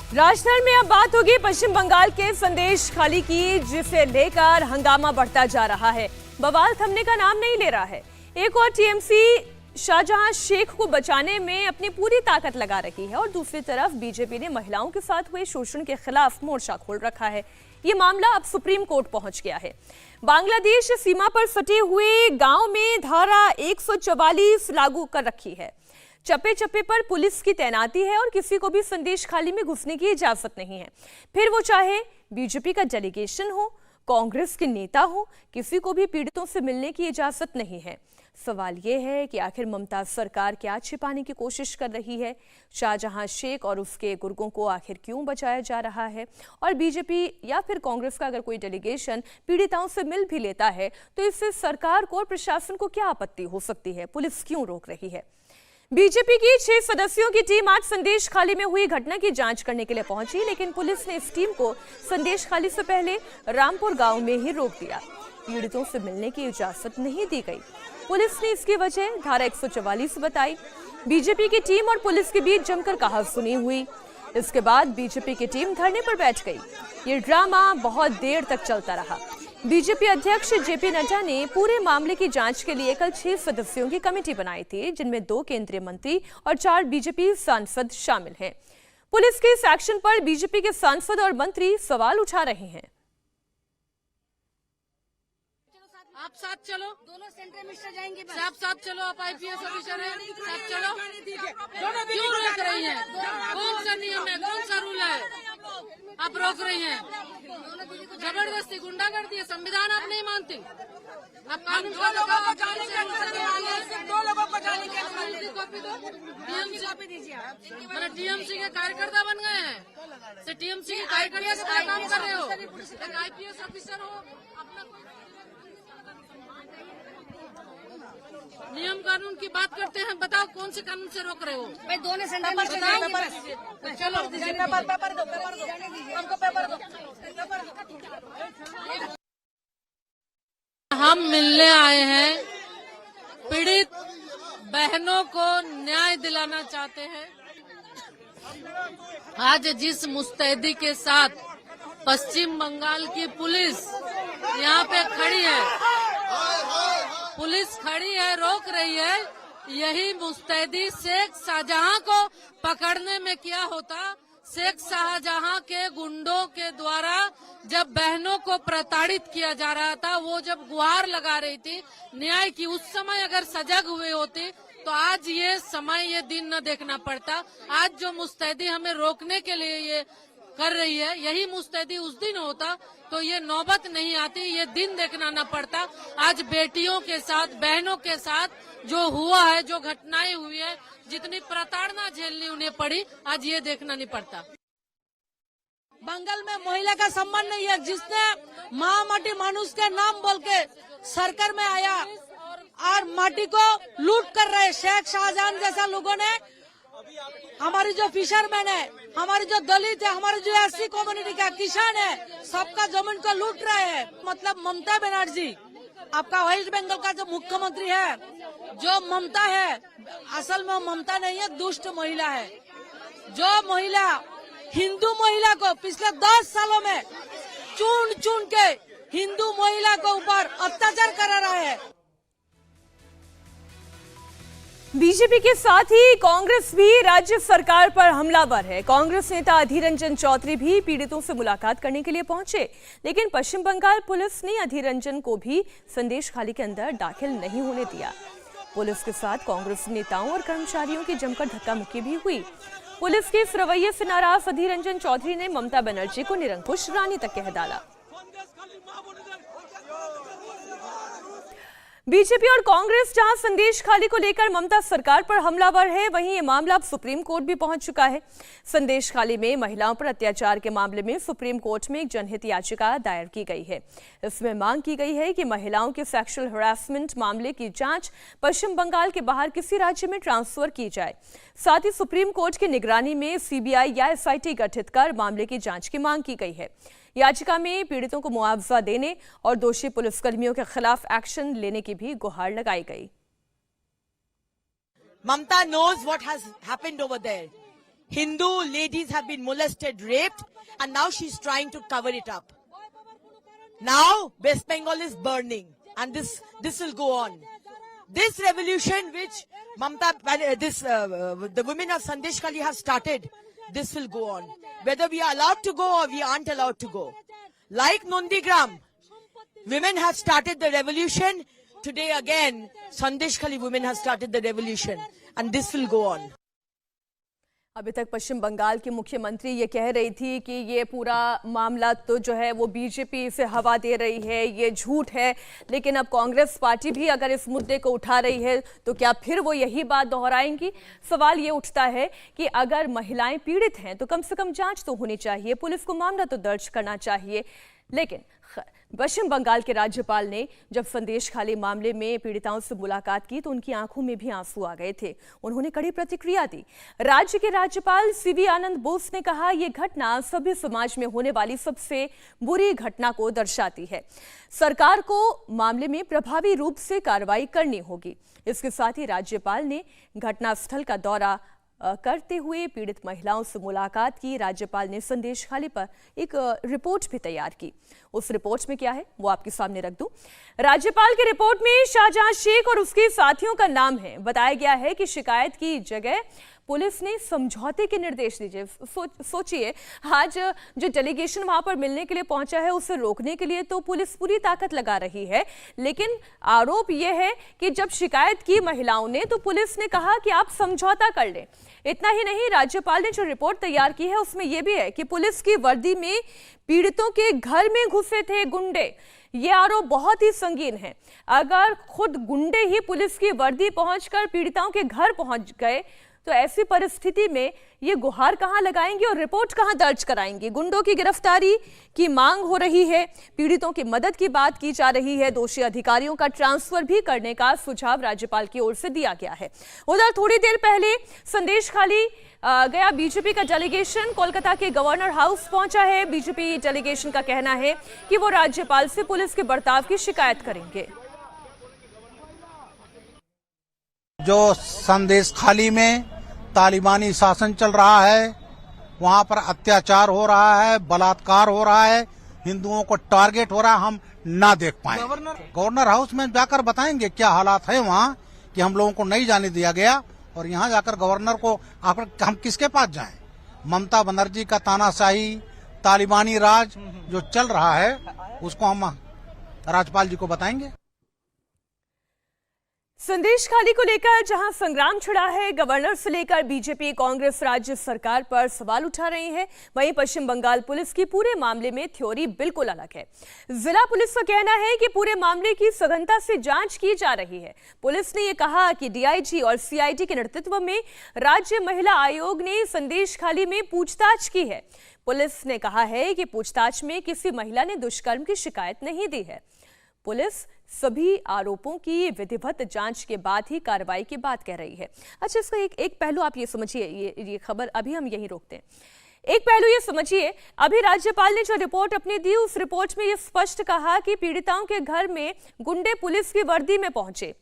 राजधानी में अब बात होगी पश्चिम बंगाल के संदेश खाली की, जिसे लेकर हंगामा बढ़ता जा रहा है। बवाल थमने का नाम नहीं ले रहा है। एक और टीएमसी शाहजहां शेख को बचाने में अपनी पूरी ताकत लगा रही है और दूसरी तरफ बीजेपी ने महिलाओं के साथ हुए शोषण के खिलाफ मोर्चा खोल रखा है। ये मामला अब सुप्रीम कोर्ट पहुंच गया है। बांग्लादेश सीमा पर सटे हुए गांव में धारा 144 लागू कर रखी है। चप्पे चप्पे पर पुलिस की तैनाती है और किसी को भी संदेश खाली में घुसने की इजाजत नहीं है। फिर वो चाहे बीजेपी का डेलीगेशन हो, कांग्रेस के नेता हो, किसी को भी पीड़ितों से मिलने की इजाजत नहीं है। सवाल ये है कि आखिर ममता सरकार क्या छिपाने की कोशिश कर रही है? शाहजहां शेख और उसके गुर्गों को आखिर क्यों बचाया जा रहा है? और बीजेपी या फिर कांग्रेस का अगर कोई डेलीगेशन पीड़िताओं से मिल भी लेता है तो इससे सरकार को और प्रशासन को क्या आपत्ति हो सकती है? पुलिस क्यों रोक रही है? बीजेपी की 6 सदस्यों की टीम आज संदेश खाली में हुई घटना की जांच करने के लिए पहुंची, लेकिन पुलिस ने इस टीम को संदेश खाली से पहले रामपुर गांव में ही रोक दिया। पीड़ितों से मिलने की इजाजत नहीं दी गई। पुलिस ने इसकी वजह धारा 144 बताई। बीजेपी की टीम और पुलिस के बीच जमकर कहासुनी हुई। इसके बाद बीजेपी की टीम धरने पर बैठ गई। ये ड्रामा बहुत देर तक चलता रहा। बीजेपी अध्यक्ष जेपी नड्डा ने पूरे मामले की जांच के लिए कल 6 सदस्यों की कमेटी बनाई थी, जिनमें 2 केंद्रीय मंत्री और 4 बीजेपी सांसद शामिल हैं। पुलिस के इस एक्शन पर बीजेपी के सांसद और मंत्री सवाल उठा रहे हैं। आप साथ चलो, दोनों सेंटर मिनिस्टर जाएंगे, आप साथ चलो, आप आईपीएस ऑफिसर हैं, साथ चलो। क्यों रोक रही हैं? कौन सा नियम है, कौन सा रूल है? आप रोक रही हैं? जबरदस्ती गुंडागर्दी है। संविधान आप नहीं मानती। आप कानून का दो लोगों को जाने के लिए टीएमसी के कार्यकर्ता बन गए हैं। टीएमसी के कार्यकर्ता से क्या काम कर रहे हो? एक आईपीएस ऑफिसर हो, अपना नियम कानून की बात करते हैं। बताओ कौन से कानून से रोक रहे हो? भाई दोनों सेंटर में चलो, पेपर दो, हमको पेपर दो। हम मिलने आए हैं, पीड़ित बहनों को न्याय दिलाना चाहते हैं। आज जिस मुस्तैदी के साथ पश्चिम बंगाल की पुलिस यहाँ पे खड़ी है, पुलिस खड़ी है, रोक रही है, यही मुस्तैदी शेख शाहजहां को पकड़ने में किया होता। शेख शाहजहां के गुंडों के द्वारा जब बहनों को प्रताड़ित किया जा रहा था, वो जब गुहार लगा रही थी न्याय की, उस समय अगर सजग हुए होते तो आज ये समय, ये दिन न देखना पड़ता। आज जो मुस्तैदी हमें रोकने के लिए ये कर रही है, यही मुस्तैदी उस दिन होता तो ये नौबत नहीं आती, ये दिन देखना न पड़ता। आज बेटियों के साथ, बहनों के साथ जो हुआ है, जो घटनाएं हुई है, जितनी प्रताड़ना झेलनी उन्हें पड़ी, आज ये देखना नहीं पड़ता। बंगाल में महिला का सम्मान नहीं है। जिसने माँ माटी मानुष के नाम बोल के सरकार में आया और माटी को लूट कर रहे शेख शाहजहां जैसा लोगों ने, हमारी जो फिशरमैन है, हमारी जो दलित है, हमारी जो एससी कम्युनिटी का किसान है, सबका जमीन को लूट रहे हैं। मतलब ममता बनर्जी, आपका वेस्ट बंगाल का जो मुख्यमंत्री है, जो ममता है, असल में ममता नहीं है, दुष्ट महिला है। जो महिला हिंदू महिला को पिछले 10 सालों में चुन चुन के हिंदू महिला को ऊपर अत्याचार करा रहा है। बीजेपी के साथ ही कांग्रेस भी राज्य सरकार पर हमलावर है। कांग्रेस नेता अधीर रंजन चौधरी भी पीड़ितों से मुलाकात करने के लिए पहुंचे, लेकिन पश्चिम बंगाल पुलिस ने अधीर रंजन को भी संदेश खाली के अंदर दाखिल नहीं होने दिया। पुलिस के साथ कांग्रेस नेताओं और कर्मचारियों की जमकर धक्का मुक्की भी हुई। पुलिस के इस रवैये से नाराज अधीर रंजन चौधरी ने ममता बनर्जी को निरंकुश रानी तक कह डाला। बीजेपी और कांग्रेस जहां संदेश खाली को लेकर ममता सरकार पर हमलावर है, वहीं ये मामला अब सुप्रीम कोर्ट भी पहुंच चुका है। संदेश खाली में महिलाओं पर अत्याचार के मामले में सुप्रीम कोर्ट में एक जनहित याचिका दायर की गई है। इसमें मांग की गई है कि महिलाओं के सेक्सुअल हरासमेंट मामले की जांच पश्चिम बंगाल के बाहर किसी राज्य में ट्रांसफर की जाए। साथ ही सुप्रीम कोर्ट की निगरानी में सीबीआई या एसआईटी गठित कर मामले की जांच की मांग की गई है। याचिका में पीड़ितों को मुआवजा देने और दोषी पुलिसकर्मियों के खिलाफ एक्शन लेने की भी गुहार लगाई गई। Mamta knows what has happened over there. Hindu ladies have been molested, raped, and now she's trying to cover it up. Now West Bengal is burning, and this will go on. This revolution which the women of Sandesh Khali have started, this will go on. Whether we are allowed to go or we aren't allowed to go. Like Nondigram, women have started the revolution. Today again, Sandesh Khali women have started the revolution, and this will go on. अभी तक पश्चिम बंगाल की मुख्यमंत्री ये कह रही थी कि ये पूरा मामला तो जो है वो बीजेपी इसे हवा दे रही है, ये झूठ है। लेकिन अब कांग्रेस पार्टी भी अगर इस मुद्दे को उठा रही है तो क्या फिर वो यही बात दोहराएंगी? सवाल ये उठता है कि अगर महिलाएं पीड़ित हैं तो कम से कम जांच तो होनी चाहिए, पुलिस को मामला तो दर्ज करना चाहिए। लेकिन पश्चिम बंगाल के राज्यपाल ने जब संदेश खाली मामले में पीड़िताओं से मुलाकात की तो उनकी आंखों में भी आंसू आ गए थे। उन्होंने कड़ी प्रतिक्रिया दी। राज्य के राज्यपाल सीवी आनंद बोस ने कहा, यह घटना सभ्य समाज में होने वाली सबसे बुरी घटना को दर्शाती है। सरकार को मामले में प्रभावी रूप से कार्रवाई करनी होगी। इसके साथ ही राज्यपाल ने घटनास्थल का दौरा करते हुए पीड़ित महिलाओं से मुलाकात की। राज्यपाल ने संदेश खाली पर एक रिपोर्ट भी तैयार की। उस रिपोर्ट में क्या है वो आपके सामने रख दूं। राज्यपाल की रिपोर्ट में शाहजहां शेख और उसके साथियों का नाम है। बताया गया है कि शिकायत की जगह पुलिस ने समझौते के निर्देश दिए। सोचिए, आज जो डेलीगेशन वहां पर मिलने के लिए पहुंचा है उसे रोकने के लिए तो पुलिस पूरी ताकत लगा रही है, लेकिन आरोप यह है कि जब शिकायत की महिलाओं ने तो पुलिस ने कहा कि आप समझौता कर लें। इतना ही नहीं, राज्यपाल ने जो रिपोर्ट तैयार की है उसमें यह भी है कि पुलिस की वर्दी में पीड़ितों के घर में घुसे थे गुंडे। ये आरोप बहुत ही संगीन है। अगर खुद गुंडे ही पुलिस की वर्दी पहुंचकर पीड़िताओं के घर पहुंच गए तो ऐसी परिस्थिति में ये गुहार कहां लगाएंगे और रिपोर्ट कहां दर्ज कराएंगे? गुंडों की गिरफ्तारी की मांग हो रही है, पीड़ितों की मदद की बात की जा रही है, दोषी अधिकारियों का ट्रांसफर भी करने का सुझाव राज्यपाल की ओर से दिया गया है। उधर थोड़ी देर पहले संदेश खाली गया बीजेपी का डेलीगेशन कोलकाता के गवर्नर हाउस पहुंचा है। बीजेपी डेलीगेशन का कहना है कि वो राज्यपाल से पुलिस के बर्ताव की शिकायत करेंगे। जो संदेश खाली में तालिबानी शासन चल रहा है, वहां पर अत्याचार हो रहा है, बलात्कार हो रहा है, हिंदुओं को टारगेट हो रहा है, हम ना देख पाए। गवर्नर हाउस में जाकर बताएंगे क्या हालात है वहाँ कि हम लोगों को नहीं जाने दिया गया। और यहाँ जाकर गवर्नर को हम किसके पास जाएं? ममता बनर्जी का तानाशाही तालिबानी राज जो चल रहा है उसको हम राज्यपाल जी को बताएंगे। संदेश खाली को लेकर जहां संग्राम छिड़ा है, गवर्नर से लेकर बीजेपी कांग्रेस राज्य सरकार पर सवाल उठा रही है, वहीं पश्चिम बंगाल पुलिस की पूरे मामले में थ्योरी बिल्कुल अलग है। जिला पुलिस का कहना है कि पूरे मामले की सघनता से जांच की जा रही है। पुलिस ने यह कहा कि डीआईजी और सीआईडी के नेतृत्व में राज्य महिला आयोग ने संदेश खाली में पूछताछ की है। पुलिस ने कहा है कि पूछताछ में किसी महिला ने दुष्कर्म की शिकायत नहीं दी है। पुलिस सभी आरोपों की विधिवत जांच के बाद ही कार्रवाई की बात कह रही है। अच्छा, इसका एक पहलू आप ये समझिए, ये खबर अभी हम यहीं रोकते हैं। एक पहलू ये समझिए, अभी राज्यपाल ने जो रिपोर्ट अपनी दी उस रिपोर्ट में ये स्पष्ट कहा कि पीड़िताओं के घर में गुंडे पुलिस की वर्दी में पहुंचे।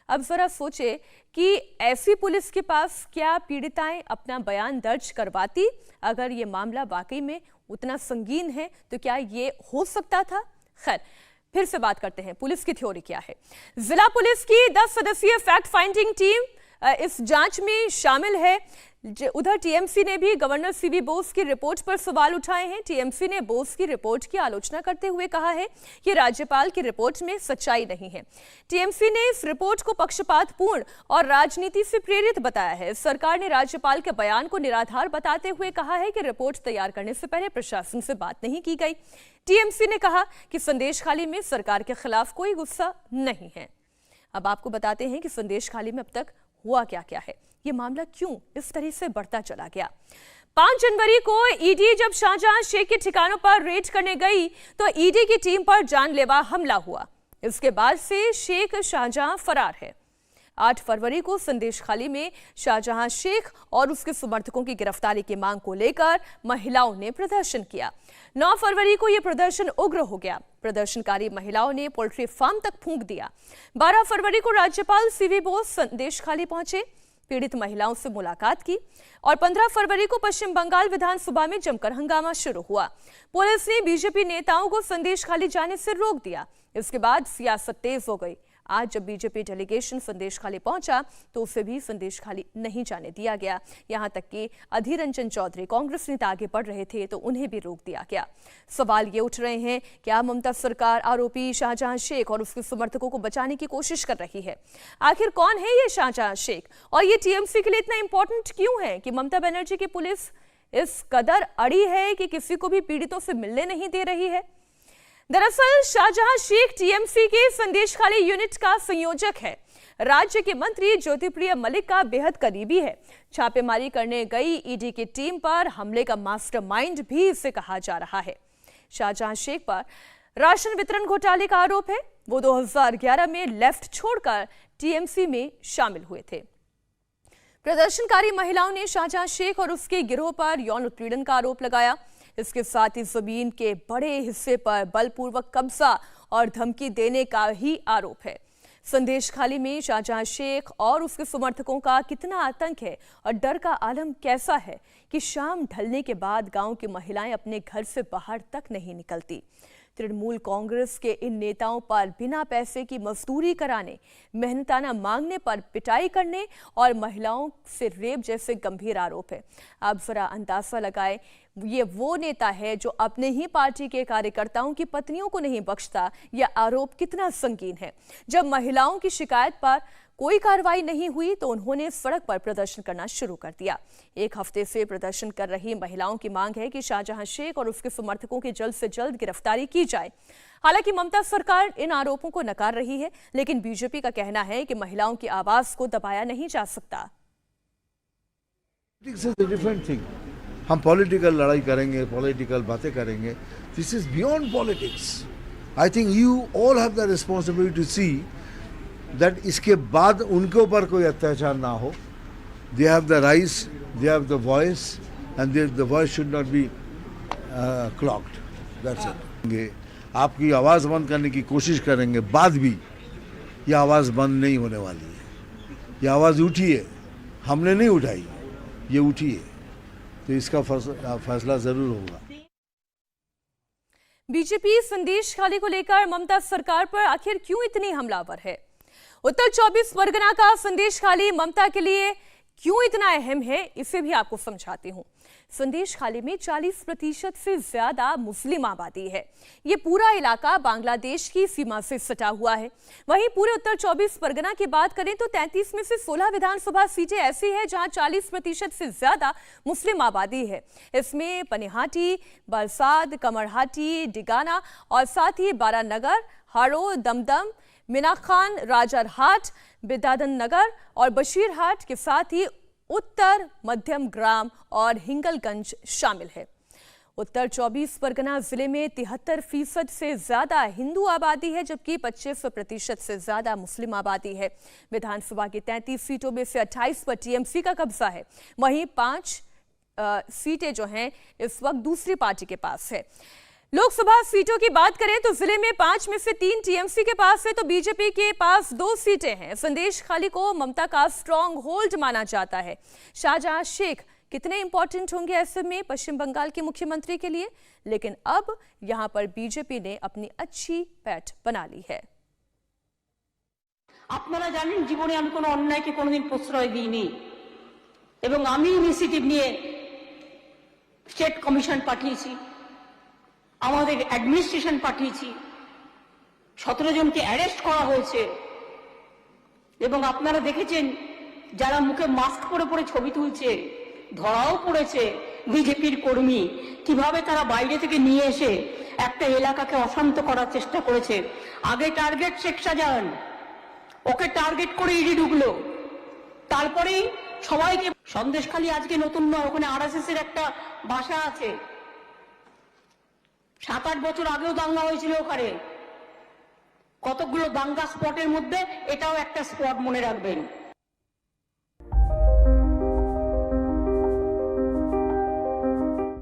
अब जरा सोचे कि ऐसी पुलिस के पास क्या पीड़िताएं अपना बयान दर्ज करवाती? अगर ये मामला वाकई में उतना संगीन है तो क्या ये हो सकता था? खैर, फिर से बात करते हैं पुलिस की थ्योरी क्या है। जिला पुलिस की 10 सदस्यीय फैक्ट फाइंडिंग टीम इस जांच में शामिल है। उधर टीएमसी ने भी गवर्नर सीवी बोस की रिपोर्ट पर सवाल उठाए हैं। टीएमसी ने बोस की रिपोर्ट की आलोचना करते हुए कहा है कि राज्यपाल की रिपोर्ट में सच्चाई नहीं है। टीएमसी ने इस रिपोर्ट को पक्षपातपूर्ण और राजनीति से प्रेरित बताया है। सरकार ने राज्यपाल के बयान को निराधार बताते हुए कहा है कि रिपोर्ट तैयार करने से पहले प्रशासन से बात नहीं की गई। टीएमसी ने कहा कि संदेश खाली में सरकार के खिलाफ कोई गुस्सा नहीं है। अब आपको बताते हैं कि संदेश खाली में अब तक हुआ क्या क्या है, ये मामला क्यों इस तरह से बढ़ता चला गया। 5 जनवरी को ईडी जब शाहजहां शेख के ठिकानों पर रेड करने गई तो ईडी की टीम पर जानलेवा हमला हुआ। इसके बाद से शेख शाहजहां फरार है। 8 फरवरी को संदेश खाली में शाहजहां शेख और उसके समर्थकों की गिरफ्तारी की मांग को लेकर महिलाओं ने प्रदर्शन किया। 9 फरवरी को यह प्रदर्शन उग्र हो गया। प्रदर्शनकारी महिलाओं ने पोल्ट्री फार्म तक फूंक दिया। 12 फरवरी को राज्यपाल सीवी बोस संदेश खाली पहुंचे। पीड़ित महिलाओं से मुलाकात की और 15 फरवरी को पश्चिम बंगाल विधानसभा में जमकर हंगामा शुरू हुआ। पुलिस ने बीजेपी नेताओं को संदेश खाली जाने से रोक दिया। इसके बाद सियासत तेज हो गई। आज जब बीजेपी डेलीगेशन संदेश खाली पहुंचा तो उसे भी संदेश खाली नहीं जाने दिया गया। यहां तक कि अधीर रंजन चौधरी कांग्रेस नेता आगे बढ़ रहे थे तो उन्हें भी रोक दिया गया। सवाल ये उठ रहे हैं, क्या ममता सरकार आरोपी शाहजहां शेख और उसके समर्थकों को बचाने की कोशिश कर रही है? आखिर कौन है ये शाहजहां शेख और ये टीएमसी के लिए इतना इंपॉर्टेंट क्यों है कि ममता बनर्जी की पुलिस इस कदर अड़ी है कि किसी को भी पीड़ितों से मिलने नहीं दे रही है? दरअसल शाहजहां शेख टीएमसी के संदेश खाली यूनिट का संयोजक है। राज्य के मंत्री ज्योतिप्रिय मलिक का बेहद करीबी है। छापेमारी करने गई ईडी की टीम पर हमले का मास्टरमाइंड भी इसे कहा जा रहा है। शाहजहां शेख पर राशन वितरण घोटाले का आरोप है। वो 2011 में लेफ्ट छोड़कर टीएमसी में शामिल हुए थे। प्रदर्शनकारी महिलाओं ने शाहजहां शेख और उसके गिरोह पर यौन उत्पीड़न का आरोप लगाया। इसके साथ ही जमीन के बड़े हिस्से पर बलपूर्वक कब्जा और धमकी देने का ही आरोप है। संदेश खाली में शाहजहां शेख और उसके समर्थकों का कितना आतंक है और डर का आलम कैसा है कि शाम ढलने के बाद गांव की महिलाएं अपने घर से बाहर तक नहीं निकलती। तृणमूल कांग्रेस के इन नेताओं पर बिना पैसे की मजदूरी कराने, मेहनताना मांगने पर पिटाई करने और महिलाओं से रेप जैसे गंभीर आरोप है। आप जरा अंदाजा लगाएं, ये वो नेता है जो अपने ही पार्टी के कार्यकर्ताओं की पत्नियों को नहीं बख्शता। यह आरोप कितना संगीन है। जब महिलाओं की शिकायत पर कोई कार्रवाई नहीं हुई तो उन्होंने सड़क पर प्रदर्शन करना शुरू कर दिया। एक हफ्ते से प्रदर्शन कर रही महिलाओं की मांग है कि शाहजहां शेख और उसके समर्थकों की जल्द से जल्द गिरफ्तारी की जाए। हालांकि ममता सरकार इन आरोपों को नकार रही है, लेकिन बीजेपी का कहना है कि महिलाओं की आवाज को दबाया नहीं जा सकता। हम पॉलिटिकल लड़ाई करेंगे, पॉलिटिकल बातें करेंगे। This is beyond politics. I think you all have the responsibility to see that इसके बाद उनके ऊपर कोई अत्याचार ना हो। They have the rights, they have the voice and the voice should not be clocked. That's it. आपकी आवाज़ बंद करने की कोशिश करेंगे, बाद भी ये आवाज़ बंद नहीं होने वाली है। ये आवाज़ उठी है, हमने नहीं उठाई, ये उठी है, तो इसका फैसला जरूर होगा। बीजेपी संदेश खाली को लेकर ममता सरकार पर आखिर क्यों इतनी हमलावर है? उत्तर 24 परगना का संदेश खाली ममता के लिए क्यों इतना अहम है, इसे भी आपको समझाती हूं। संदेश खाली में 40% से ज्यादा मुस्लिम आबादी है। ये पूरा इलाका बांग्लादेश की सीमा से सटा हुआ है। वहीं पूरे उत्तर 24 परगना की बात करें तो 33 में से 16 विधानसभा सीटें ऐसी है जहां 40% से ज्यादा मुस्लिम आबादी है। इसमें पनिहाटी, बरसात, कमरहाटी, डिगाना और साथ ही बारानगर, हारो, दमदम, मीनाखान, राजरहाट, बिदादन नगर और बशीरहाट के साथ ही उत्तर मध्यम ग्राम और हिंगलगंज शामिल है। उत्तर 24 परगना जिले में 73% से ज्यादा हिंदू आबादी है, जबकि 25% से ज्यादा मुस्लिम आबादी है। विधानसभा की 33 सीटों में से 28 पर टीएमसी का कब्जा है। वहीं 5 सीटें जो हैं इस वक्त दूसरी पार्टी के पास है। लोकसभा सीटों की बात करें तो जिले में 5 में से 3 टीएमसी के पास है तो बीजेपी के पास 2 सीटें हैं। संदेश खाली को ममता का स्ट्रॉन्ग होल्ड माना जाता है। शाहजहां शेख कितने इंपॉर्टेंट होंगे ऐसे में पश्चिम बंगाल के मुख्यमंत्री के लिए, लेकिन अब यहां पर बीजेपी ने अपनी अच्छी पैठ बना ली है। আপনারা জানেন জীবনে আমি কোনো অন্যায়কে কোনোদিন প্রশ্রয় দিইনি এবং আমি ইনিশিয়েটিভ নিয়ে স্টেট কমিশন পাঠিয়েছি, আমাদের অ্যাডমিনিস্ট্রেশন পাঠিয়েছি, 17 জনকে অ্যারেস্ট করা হয়েছে এবং আপনারা দেখেছেন যারা মুখে মাস্ক পরে পরে ছবি তুলছে ধরাও পড়েছে বিজেপির কর্মী, কিভাবে তারা বাইরে থেকে নিয়ে এসে একটা এলাকাকে অশান্ত করার চেষ্টা করেছে। আগে টার্গেট শেখ শাহজাহান, ওকে টার্গেট করে ইডি ঢুকলো, তারপরেই সবাইকে সন্দেশখালী আজকে নতুন নয়, ওখানে আরএসএস এর একটা ভাষা আছে। 7-8 বছর আগেও দাঙ্গা হয়েছিল ওখানে, কতগুলো দাঙ্গা স্পটের মধ্যে এটাও একটা স্পট, মনে রাখবেন।